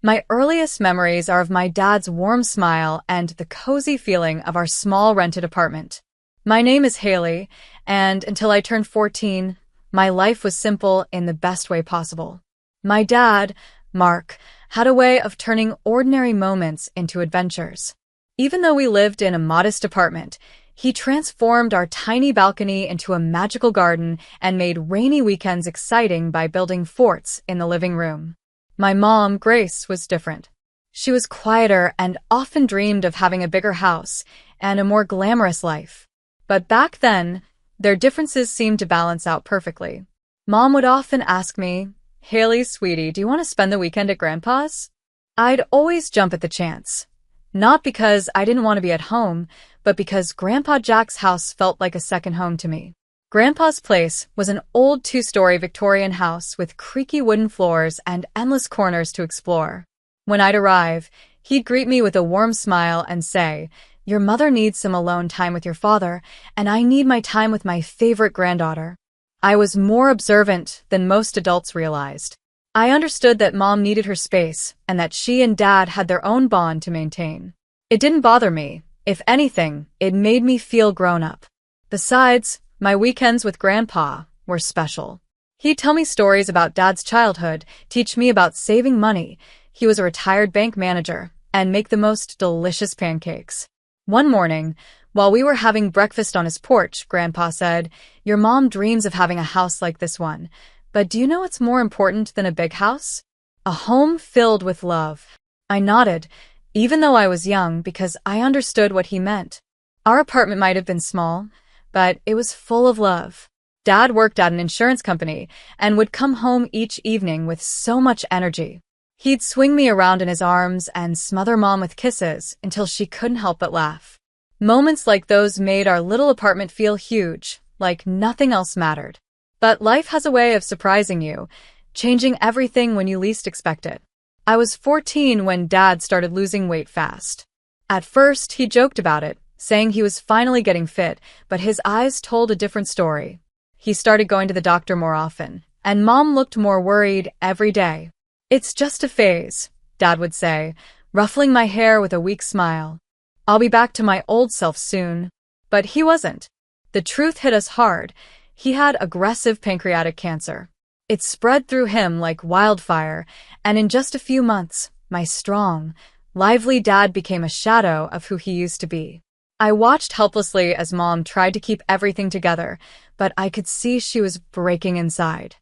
My earliest memories are of my dad's warm smile and the cozy feeling of our small rented apartment. My name is Haley, and until I turned 14, my life was simple in the best way possible. My dad, Mark, had a way of turning ordinary moments into adventures. Even though we lived in a modest apartment, he transformed our tiny balcony into a magical garden and made rainy weekends exciting by building forts in the living room. My mom, Grace, was different. She was quieter and often dreamed of having a bigger house and a more glamorous life. But back then, their differences seemed to balance out perfectly. Mom would often ask me, "Haley, sweetie, do you want to spend the weekend at Grandpa's?" I'd always jump at the chance. Not because I didn't want to be at home, but because Grandpa Jack's house felt like a second home to me. Grandpa's place was an old two-story Victorian house with creaky wooden floors and endless corners to explore. When I'd arrive, he'd greet me with a warm smile and say, "Your mother needs some alone time with your father, and I need my time with my favorite granddaughter." I was more observant than most adults realized. I understood that Mom needed her space and that she and Dad had their own bond to maintain. It didn't bother me. If anything, it made me feel grown up. Besides, my weekends with Grandpa were special. He'd tell me stories about Dad's childhood, teach me about saving money — he was a retired bank manager — and make the most delicious pancakes. One morning, while we were having breakfast on his porch, Grandpa said, "Your mom dreams of having a house like this one. But do you know what's more important than a big house? A home filled with love." I nodded, even though I was young, because I understood what he meant. Our apartment might have been small, but it was full of love. Dad worked at an insurance company and would come home each evening with so much energy. He'd swing me around in his arms and smother Mom with kisses until she couldn't help but laugh. Moments like those made our little apartment feel huge, like nothing else mattered. But life has a way of surprising you, changing everything when you least expect it. I was 14 when Dad started losing weight fast. At first, he joked about it, saying he was finally getting fit, but his eyes told a different story. He started going to the doctor more often, and Mom looked more worried every day. "It's just a phase," Dad would say, ruffling my hair with a weak smile. "I'll be back to my old self soon." But he wasn't. The truth hit us hard. He had aggressive pancreatic cancer. It spread through him like wildfire, and in just a few months, my strong, lively dad became a shadow of who he used to be. I watched helplessly as Mom tried to keep everything together, but I could see she was breaking inside.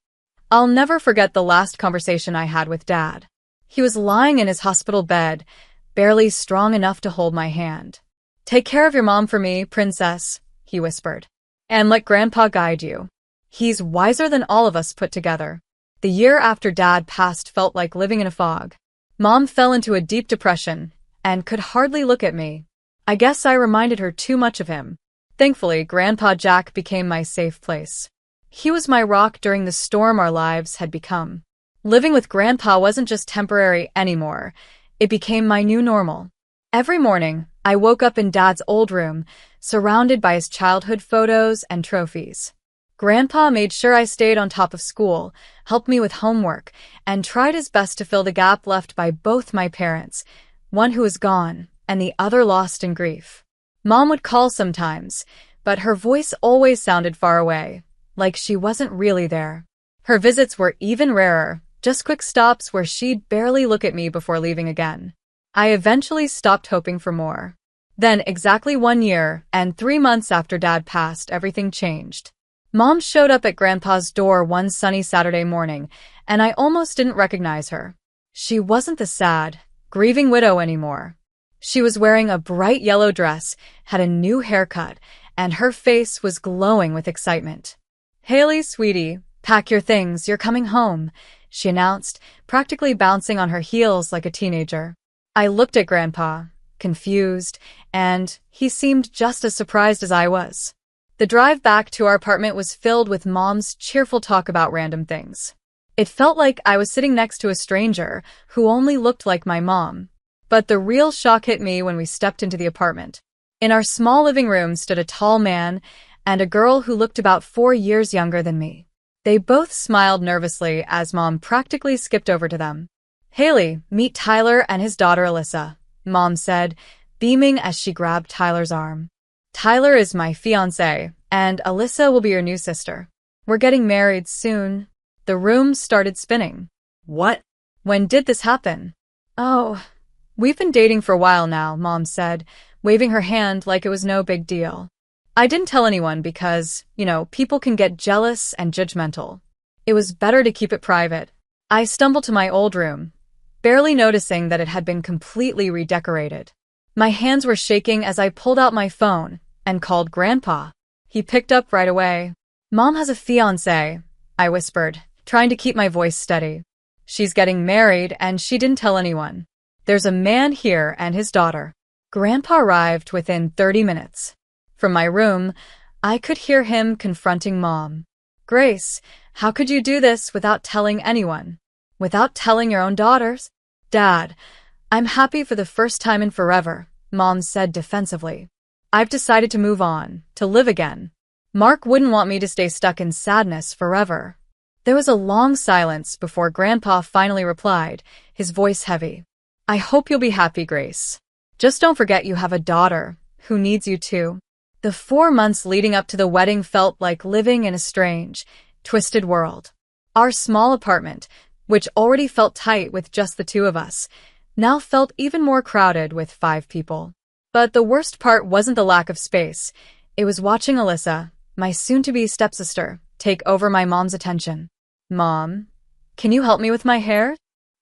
I'll never forget the last conversation I had with Dad. He was lying in his hospital bed, barely strong enough to hold my hand. "Take care of your mom for me, princess," he whispered. "And let Grandpa guide you. He's wiser than all of us put together." The year after Dad passed felt like living in a fog. Mom fell into a deep depression and could hardly look at me. I guess I reminded her too much of him. Thankfully, Grandpa Jack became my safe place. He was my rock during the storm our lives had become. Living with Grandpa wasn't just temporary anymore. It became my new normal. Every morning, I woke up in Dad's old room, surrounded by his childhood photos and trophies. Grandpa made sure I stayed on top of school, helped me with homework, and tried his best to fill the gap left by both my parents, one who was gone and the other lost in grief. Mom would call sometimes, but her voice always sounded far away, like she wasn't really there. Her visits were even rarer, just quick stops where she'd barely look at me before leaving again. I eventually stopped hoping for more. Then, exactly 1 year and 3 months after Dad passed, everything changed. Mom showed up at Grandpa's door one sunny Saturday morning, and I almost didn't recognize her. She wasn't the sad, grieving widow anymore. She was wearing a bright yellow dress, had a new haircut, and her face was glowing with excitement. "Haley, sweetie, pack your things, you're coming home," she announced, practically bouncing on her heels like a teenager. I looked at Grandpa, confused, and he seemed just as surprised as I was. The drive back to our apartment was filled with Mom's cheerful talk about random things. It felt like I was sitting next to a stranger who only looked like my mom. But the real shock hit me when we stepped into the apartment. In our small living room stood a tall man and a girl who looked about 4 years younger than me. They both smiled nervously as Mom practically skipped over to them. Haley, meet Tyler and his daughter Alyssa, Mom said, beaming as she grabbed Tyler's arm. Tyler is my fiancé, and Alyssa will be your new sister. We're getting married soon. The room started spinning. What? When did this happen? Oh, we've been dating for a while now, Mom said, waving her hand like it was no big deal. I didn't tell anyone because, people can get jealous and judgmental. It was better to keep it private. I stumbled to my old room, barely noticing that it had been completely redecorated. My hands were shaking as I pulled out my phone and called Grandpa. He picked up right away. Mom has a fiancé, I whispered, trying to keep my voice steady. She's getting married and she didn't tell anyone. There's a man here and his daughter. Grandpa arrived within 30 minutes. From my room, I could hear him confronting Mom. Grace, how could you do this without telling anyone? Without telling your own daughters? Dad, I'm happy for the first time in forever, Mom said defensively. I've decided to move on, to live again. Mark wouldn't want me to stay stuck in sadness forever. There was a long silence before Grandpa finally replied, his voice heavy. I hope you'll be happy, Grace. Just don't forget you have a daughter who needs you too. The 4 months leading up to the wedding felt like living in a strange, twisted world. Our small apartment, which already felt tight with just the two of us, now felt even more crowded with 5 people. But the worst part wasn't the lack of space. It was watching Alyssa, my soon-to-be stepsister, take over my mom's attention. Mom, can you help me with my hair?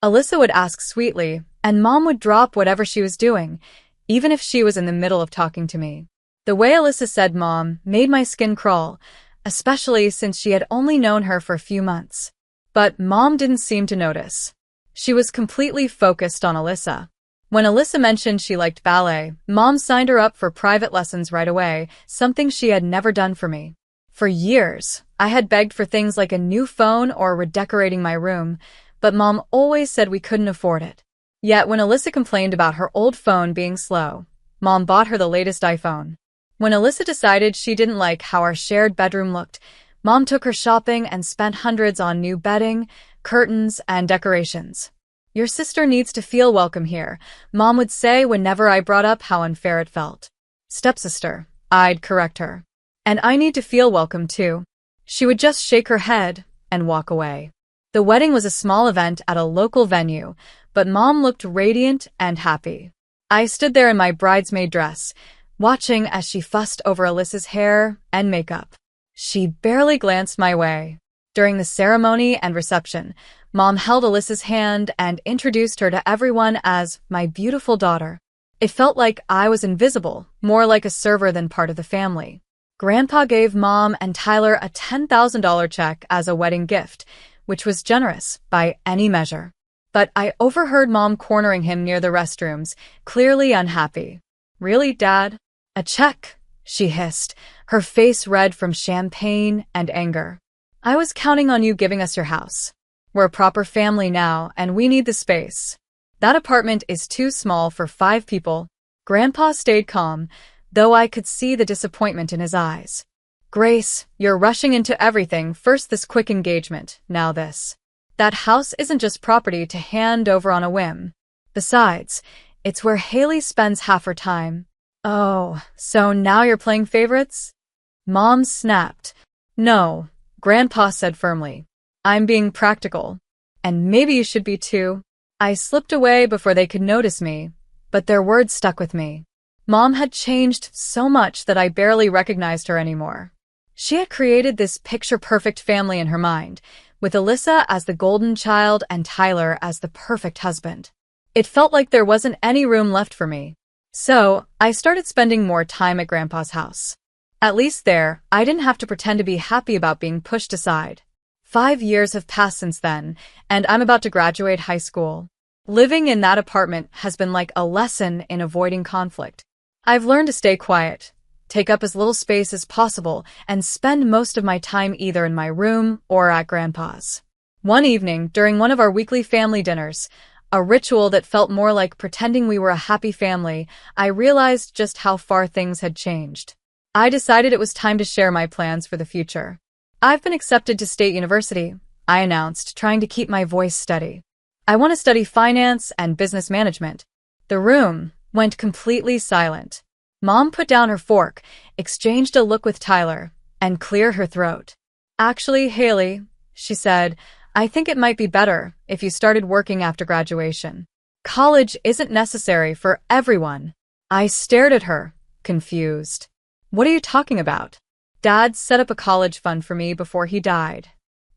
Alyssa would ask sweetly, and Mom would drop whatever she was doing, even if she was in the middle of talking to me. The way Alyssa said Mom made my skin crawl, especially since she had only known her for a few months. But Mom didn't seem to notice. She was completely focused on Alyssa. When Alyssa mentioned she liked ballet, Mom signed her up for private lessons right away, something she had never done for me. For years, I had begged for things like a new phone or redecorating my room, but Mom always said we couldn't afford it. Yet when Alyssa complained about her old phone being slow, Mom bought her the latest iPhone. When Alyssa decided she didn't like how our shared bedroom looked, Mom took her shopping and spent hundreds on new bedding, curtains, and decorations. Your sister needs to feel welcome here, Mom would say whenever I brought up how unfair it felt. Stepsister, I'd correct her. And I need to feel welcome too. She would just shake her head and walk away. The wedding was a small event at a local venue, but Mom looked radiant and happy. I stood there in my bridesmaid dress, watching as she fussed over Alyssa's hair and makeup. She barely glanced my way. During the ceremony and reception, Mom held Alyssa's hand and introduced her to everyone as my beautiful daughter. It felt like I was invisible, more like a server than part of the family. Grandpa gave Mom and Tyler a $10,000 check as a wedding gift, which was generous by any measure. But I overheard Mom cornering him near the restrooms, clearly unhappy. Really, Dad? A check, she hissed, her face red from champagne and anger. I was counting on you giving us your house. We're a proper family now, and we need the space. That apartment is too small for 5 people. Grandpa stayed calm, though I could see the disappointment in his eyes. Grace, you're rushing into everything, first this quick engagement, now this. That house isn't just property to hand over on a whim. Besides, it's where Haley spends half her time. Oh, so now you're playing favorites? Mom snapped. No, Grandpa said firmly. I'm being practical. And maybe you should be too. I slipped away before they could notice me, but their words stuck with me. Mom had changed so much that I barely recognized her anymore. She had created this picture-perfect family in her mind, with Alyssa as the golden child and Tyler as the perfect husband. It felt like there wasn't any room left for me. So, I started spending more time at Grandpa's house. At least there, I didn't have to pretend to be happy about being pushed aside. 5 years have passed since then, and I'm about to graduate high school. Living in that apartment has been like a lesson in avoiding conflict. I've learned to stay quiet, take up as little space as possible, and spend most of my time either in my room or at Grandpa's. One evening, during one of our weekly family dinners, a ritual that felt more like pretending we were a happy family, I realized just how far things had changed. I decided it was time to share my plans for the future. I've been accepted to State University, I announced, trying to keep my voice steady. I want to study finance and business management. The room went completely silent. Mom put down her fork, exchanged a look with Tyler, and cleared her throat. Actually, Haley, she said, I think it might be better if you started working after graduation. College isn't necessary for everyone. I stared at her, confused. What are you talking about? Dad set up a college fund for me before he died.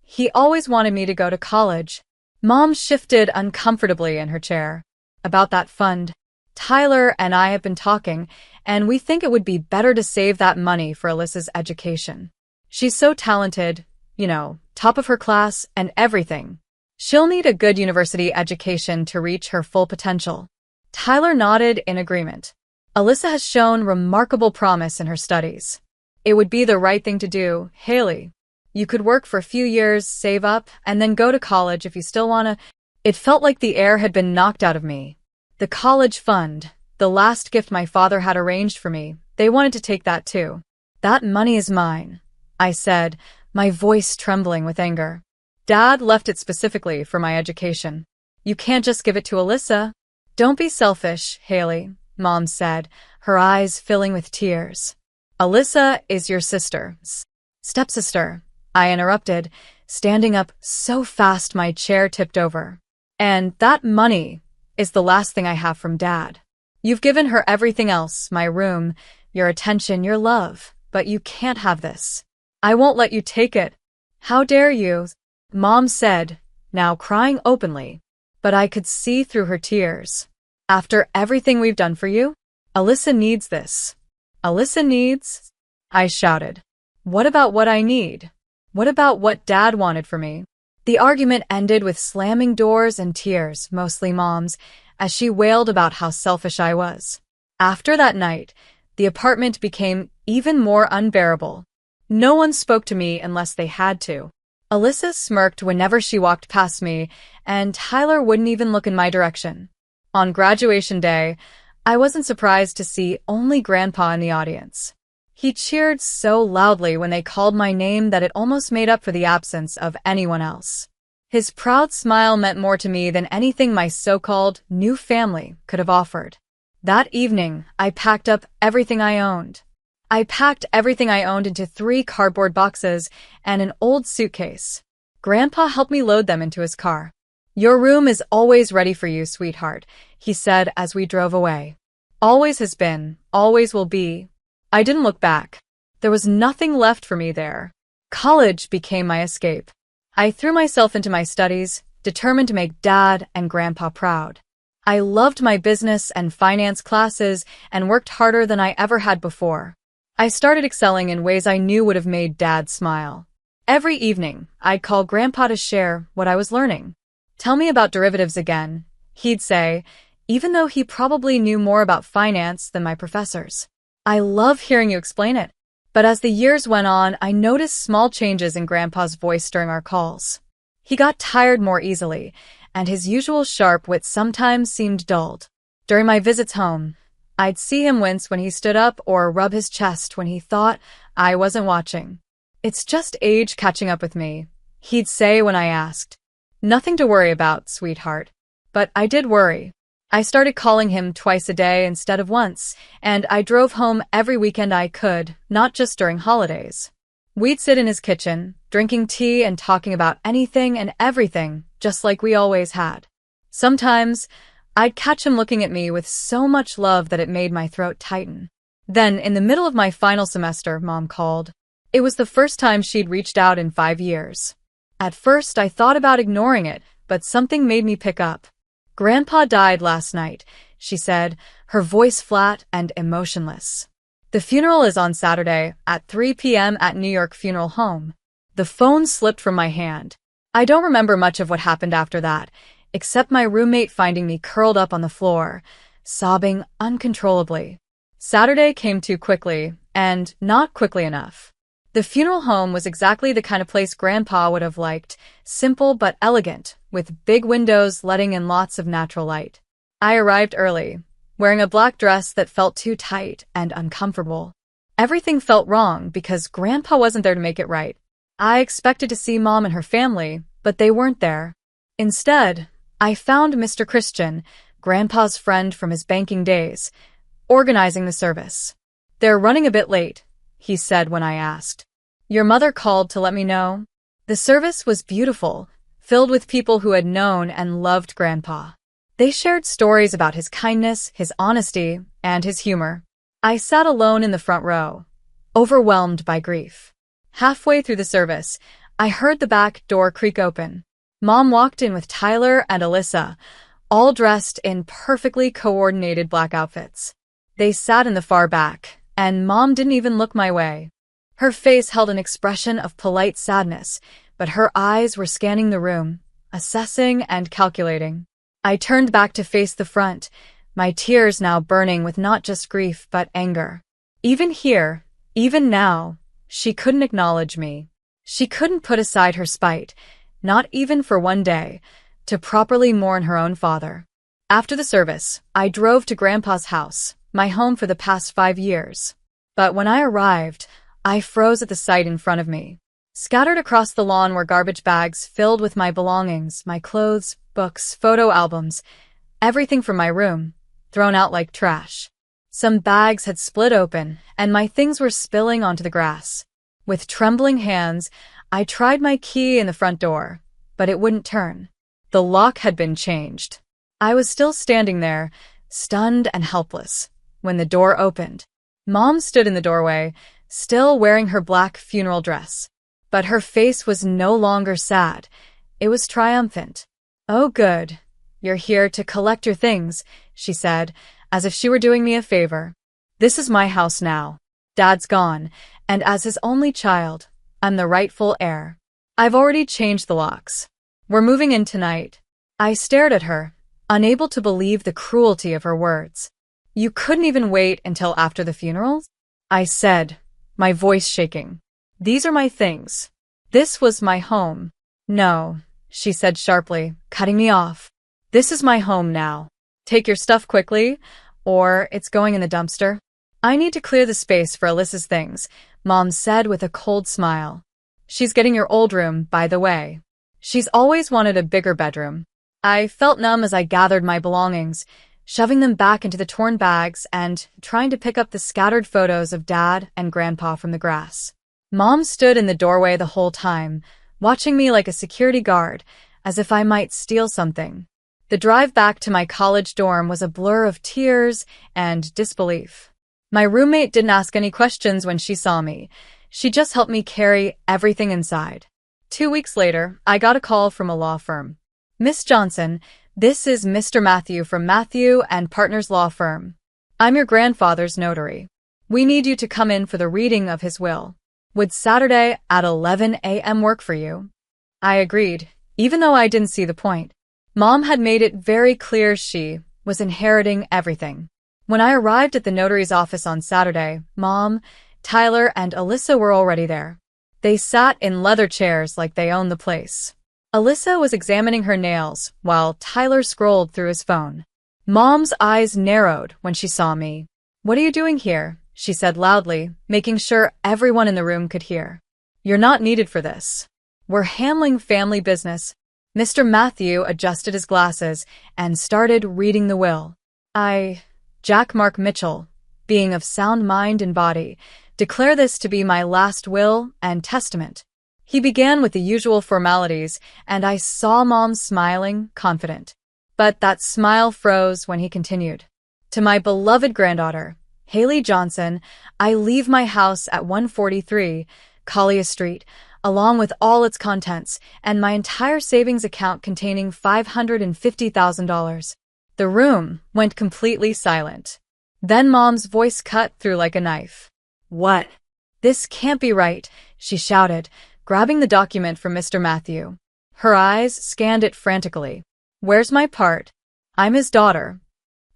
He always wanted me to go to college. Mom shifted uncomfortably in her chair. About that fund, Tyler and I have been talking, and we think it would be better to save that money for Alyssa's education. She's so talented, top of her class and everything. She'll need a good university education to reach her full potential. Tyler nodded in agreement. Alyssa has shown remarkable promise in her studies. It would be the right thing to do, Haley. You could work for a few years, save up, and then go to college if you still wanna. It felt like the air had been knocked out of me. The college fund, the last gift my father had arranged for me, they wanted to take that too. That money is mine, I said, my voice trembling with anger. Dad left it specifically for my education. You can't just give it to Alyssa. Don't be selfish, Haley, Mom said, her eyes filling with tears. Alyssa is your sister's stepsister, I interrupted, standing up so fast my chair tipped over. And that money is the last thing I have from Dad. You've given her everything else, my room, your attention, your love, but you can't have this. I won't let you take it. How dare you? Mom said, now crying openly, but I could see through her tears. After everything we've done for you? Alyssa needs this. Alyssa needs? I shouted. What about what I need? What about what Dad wanted for me? The argument ended with slamming doors and tears, mostly Mom's, as she wailed about how selfish I was. After that night, the apartment became even more unbearable. No one spoke to me unless they had to. Alyssa smirked whenever she walked past me, and Tyler wouldn't even look in my direction. On graduation day, I wasn't surprised to see only Grandpa in the audience. He cheered so loudly when they called my name that it almost made up for the absence of anyone else. His proud smile meant more to me than anything my so-called new family could have offered. That evening, I packed up everything I owned. I packed everything I owned into 3 cardboard boxes and an old suitcase. Grandpa helped me load them into his car. Your room is always ready for you, sweetheart, he said as we drove away. Always has been, always will be. I didn't look back. There was nothing left for me there. College became my escape. I threw myself into my studies, determined to make Dad and Grandpa proud. I loved my business and finance classes and worked harder than I ever had before. I started excelling in ways I knew would have made Dad smile. Every evening, I'd call Grandpa to share what I was learning. Tell me about derivatives again, he'd say, even though he probably knew more about finance than my professors. I love hearing you explain it. But as the years went on, I noticed small changes in Grandpa's voice during our calls. He got tired more easily, and his usual sharp wit sometimes seemed dulled. During my visits home, I'd see him wince when he stood up or rub his chest when he thought I wasn't watching. It's just age catching up with me, he'd say when I asked. Nothing to worry about, sweetheart. But I did worry. I started calling him twice a day instead of once, and I drove home every weekend I could, not just during holidays. We'd sit in his kitchen, drinking tea and talking about anything and everything, just like we always had. Sometimes, I'd catch him looking at me with so much love that it made my throat tighten. Then, in the middle of my final semester, Mom called. It was the first time she'd reached out in 5 years. At first, I thought about ignoring it, but something made me pick up. Grandpa died last night, she said, her voice flat and emotionless. The funeral is on Saturday at 3 p.m. at New York Funeral Home. The phone slipped from my hand. I don't remember much of what happened after that, except my roommate finding me curled up on the floor, sobbing uncontrollably. Saturday came too quickly, and not quickly enough. The funeral home was exactly the kind of place Grandpa would have liked, simple but elegant, with big windows letting in lots of natural light. I arrived early, wearing a black dress that felt too tight and uncomfortable. Everything felt wrong because Grandpa wasn't there to make it right. I expected to see Mom and her family, but they weren't there. Instead, I found Mr. Christian, Grandpa's friend from his banking days, organizing the service. "They're running a bit late," he said when I asked. "Your mother called to let me know." The service was beautiful, filled with people who had known and loved Grandpa. They shared stories about his kindness, his honesty, and his humor. I sat alone in the front row, overwhelmed by grief. Halfway through the service, I heard the back door creak open. Mom walked in with Tyler and Alyssa, all dressed in perfectly coordinated black outfits. They sat in the far back, and Mom didn't even look my way. Her face held an expression of polite sadness, but her eyes were scanning the room, assessing and calculating. I turned back to face the front, my tears now burning with not just grief but anger. Even here, even now, she couldn't acknowledge me. She couldn't put aside her spite, not even for one day, to properly mourn her own father. After the service, I drove to Grandpa's house, my home for the past 5 years. But when I arrived, I froze at the sight in front of me. Scattered across the lawn were garbage bags filled with my belongings, my clothes, books, photo albums, everything from my room, thrown out like trash. Some bags had split open, and my things were spilling onto the grass. With trembling hands, I tried my key in the front door, but it wouldn't turn. The lock had been changed. I was still standing there, stunned and helpless, when the door opened. Mom stood in the doorway, still wearing her black funeral dress. But her face was no longer sad. It was triumphant. "Oh, good. You're here to collect your things," she said, as if she were doing me a favor. "This is my house now. Dad's gone, and as his only child, I'm the rightful heir. I've already changed the locks. We're moving in tonight." I stared at her, unable to believe the cruelty of her words. "You couldn't even wait until after the funeral?" I said, my voice shaking. "These are my things. This was my home." "No," she said sharply, cutting me off. "This is my home now. Take your stuff quickly, or it's going in the dumpster." "I need to clear the space for Alyssa's things," Mom said with a cold smile. "She's getting your old room, by the way. She's always wanted a bigger bedroom." I felt numb as I gathered my belongings, shoving them back into the torn bags and trying to pick up the scattered photos of Dad and Grandpa from the grass. Mom stood in the doorway the whole time, watching me like a security guard, as if I might steal something. The drive back to my college dorm was a blur of tears and disbelief. My roommate didn't ask any questions when she saw me. She just helped me carry everything inside. 2 weeks later, I got a call from a law firm. "Miss Johnson, this is Mr. Matthew from Matthew and Partners Law Firm. I'm your grandfather's notary. We need you to come in for the reading of his will. Would Saturday at 11 a.m. work for you?" I agreed, even though I didn't see the point. Mom had made it very clear she was inheriting everything. When I arrived at the notary's office on Saturday, Mom, Tyler, and Alyssa were already there. They sat in leather chairs like they owned the place. Alyssa was examining her nails, while Tyler scrolled through his phone. Mom's eyes narrowed when she saw me. "What are you doing here?" she said loudly, making sure everyone in the room could hear. "You're not needed for this. We're handling family business." Mr. Matthew adjusted his glasses and started reading the will. Jack Mark Mitchell, being of sound mind and body, declare this to be my last will and testament. He began with the usual formalities, and I saw Mom smiling, confident. But that smile froze when he continued. "To my beloved granddaughter, Haley Johnson, I leave my house at 143 Collier Street, along with all its contents, and my entire savings account containing $550,000. The room went completely silent. Then Mom's voice cut through like a knife. "What? This can't be right," she shouted, grabbing the document from Mr. Matthew. Her eyes scanned it frantically. "Where's my part? I'm his daughter."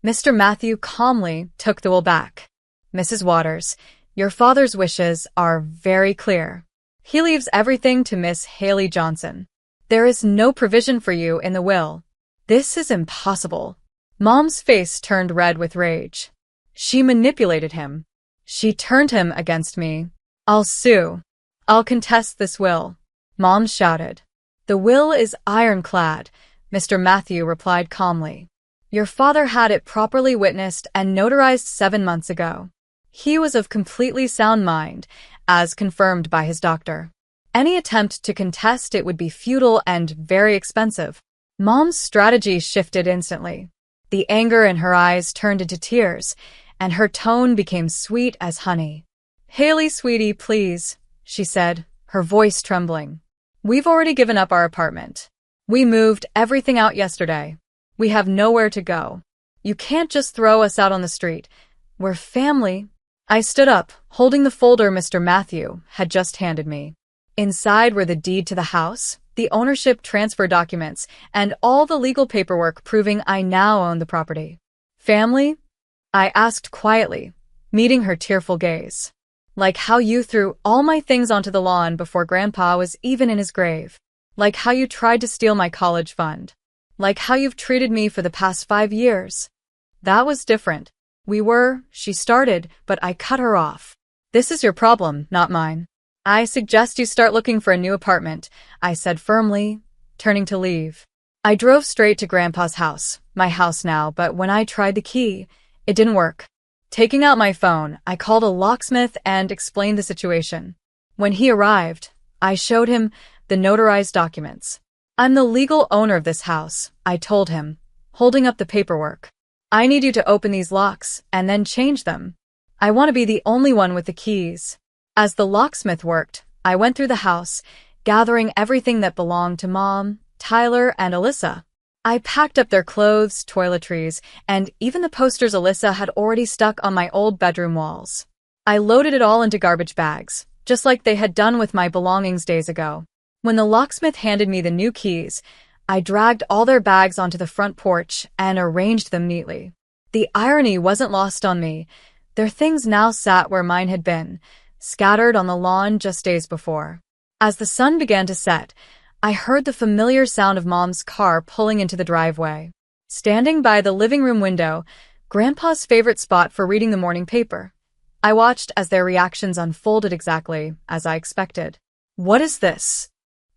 Mr. Matthew calmly took the will back. "Mrs. Waters, your father's wishes are very clear. He leaves everything to Miss Haley Johnson. There is no provision for you in the will. This is impossible." Mom's face turned red with rage. She manipulated him. She turned him against me. "I'll sue. I'll contest this will," Mom shouted. "The will is ironclad," Mr. Matthew replied calmly. Your father had it properly witnessed and notarized 7 months ago. He was of completely sound mind, as confirmed by his doctor. Any attempt to contest it would be futile and very expensive. Mom's strategy shifted instantly. The anger in her eyes turned into tears, and her tone became sweet as honey. Haley, sweetie, please, she said, her voice trembling. We've already given up our apartment. We moved everything out yesterday. We have nowhere to go. You can't just throw us out on the street. We're family. I stood up, holding the folder Mr. Matthew had just handed me. Inside were the deed to the house, the ownership transfer documents, and all the legal paperwork proving I now own the property. Family? I asked quietly, meeting her tearful gaze. Like how you threw all my things onto the lawn before Grandpa was even in his grave. Like how you tried to steal my college fund. Like how you've treated me for the past 5 years. That was different. She started, but I cut her off. This is your problem, not mine. I suggest you start looking for a new apartment, I said firmly, turning to leave. I drove straight to Grandpa's house, my house now, but when I tried the key, it didn't work. Taking out my phone, I called a locksmith and explained the situation. When he arrived, I showed him the notarized documents. I'm the legal owner of this house, I told him, holding up the paperwork. I need you to open these locks and then change them. I want to be the only one with the keys. As the locksmith worked, I went through the house, gathering everything that belonged to Mom, Tyler, and Alyssa. I packed up their clothes, toiletries, and even the posters Alyssa had already stuck on my old bedroom walls. I loaded it all into garbage bags, just like they had done with my belongings days ago. When the locksmith handed me the new keys, I dragged all their bags onto the front porch and arranged them neatly. The irony wasn't lost on me. Their things now sat where mine had been, scattered on the lawn just days before. As the sun began to set, I heard the familiar sound of Mom's car pulling into the driveway. Standing by the living room window, Grandpa's favorite spot for reading the morning paper, I watched as their reactions unfolded exactly as I expected. What is this?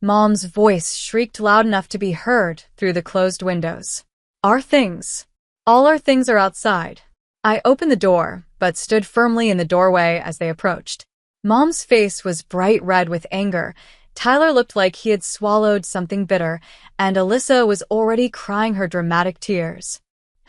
Mom's voice shrieked loud enough to be heard through the closed windows. Our things. All our things are outside. I opened the door, but stood firmly in the doorway as they approached. Mom's face was bright red with anger. Tyler looked like he had swallowed something bitter, and Alyssa was already crying her dramatic tears.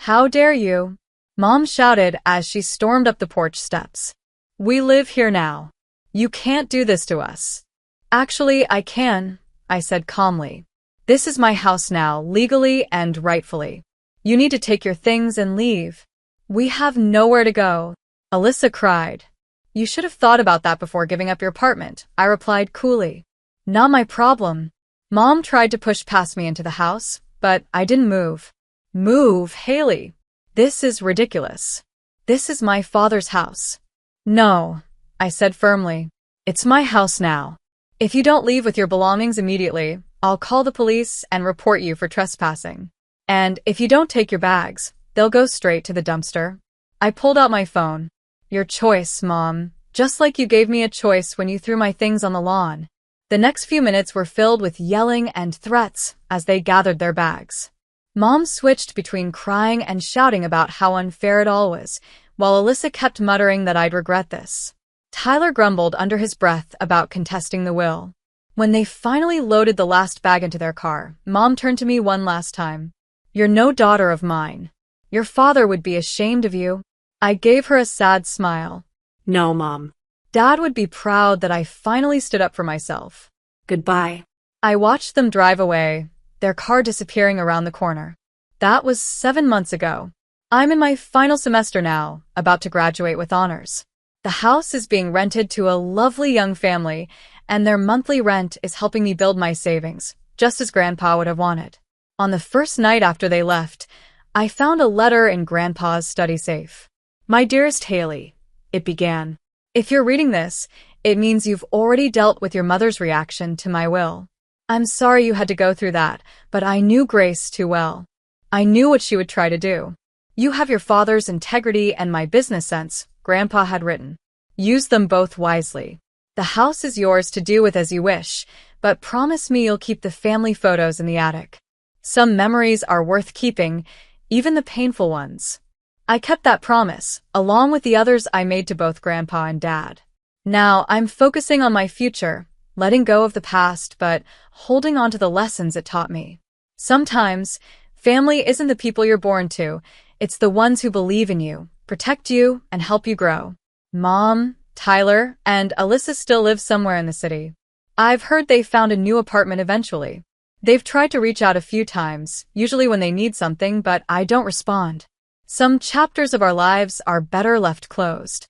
How dare you? Mom shouted as she stormed up the porch steps. We live here now. You can't do this to us. Actually, I can, I said calmly. This is my house now, legally and rightfully. You need to take your things and leave. We have nowhere to go. Alyssa cried. You should have thought about that before giving up your apartment, I replied coolly. Not my problem. Mom tried to push past me into the house, but I didn't move. Move, Haley. This is ridiculous. This is my father's house. No, I said firmly. It's my house now. If you don't leave with your belongings immediately, I'll call the police and report you for trespassing. And if you don't take your bags, they'll go straight to the dumpster. I pulled out my phone. Your choice, Mom. Just like you gave me a choice when you threw my things on the lawn. The next few minutes were filled with yelling and threats as they gathered their bags. Mom switched between crying and shouting about how unfair it all was, while Alyssa kept muttering that I'd regret this. Tyler grumbled under his breath about contesting the will. When they finally loaded the last bag into their car, Mom turned to me one last time. You're no daughter of mine. Your father would be ashamed of you. I gave her a sad smile. No, Mom. Dad would be proud that I finally stood up for myself. Goodbye. I watched them drive away, their car disappearing around the corner. That was 7 months ago. I'm in my final semester now, about to graduate with honors. The house is being rented to a lovely young family, and their monthly rent is helping me build my savings, just as Grandpa would have wanted. On the first night after they left, I found a letter in Grandpa's study safe. My dearest Haley, it began. If you're reading this, it means you've already dealt with your mother's reaction to my will. I'm sorry you had to go through that, but I knew Grace too well. I knew what she would try to do. You have your father's integrity and my business sense, Grandpa had written. Use them both wisely. The house is yours to do with as you wish, but promise me you'll keep the family photos in the attic. Some memories are worth keeping, even the painful ones. I kept that promise, along with the others I made to both Grandpa and Dad. Now I'm focusing on my future, letting go of the past, but holding on to the lessons it taught me. Sometimes, family isn't the people you're born to, it's the ones who believe in you, protect you, and help you grow. Mom, Tyler, and Alyssa still live somewhere in the city. I've heard they found a new apartment eventually. They've tried to reach out a few times, usually when they need something, but I don't respond. Some chapters of our lives are better left closed.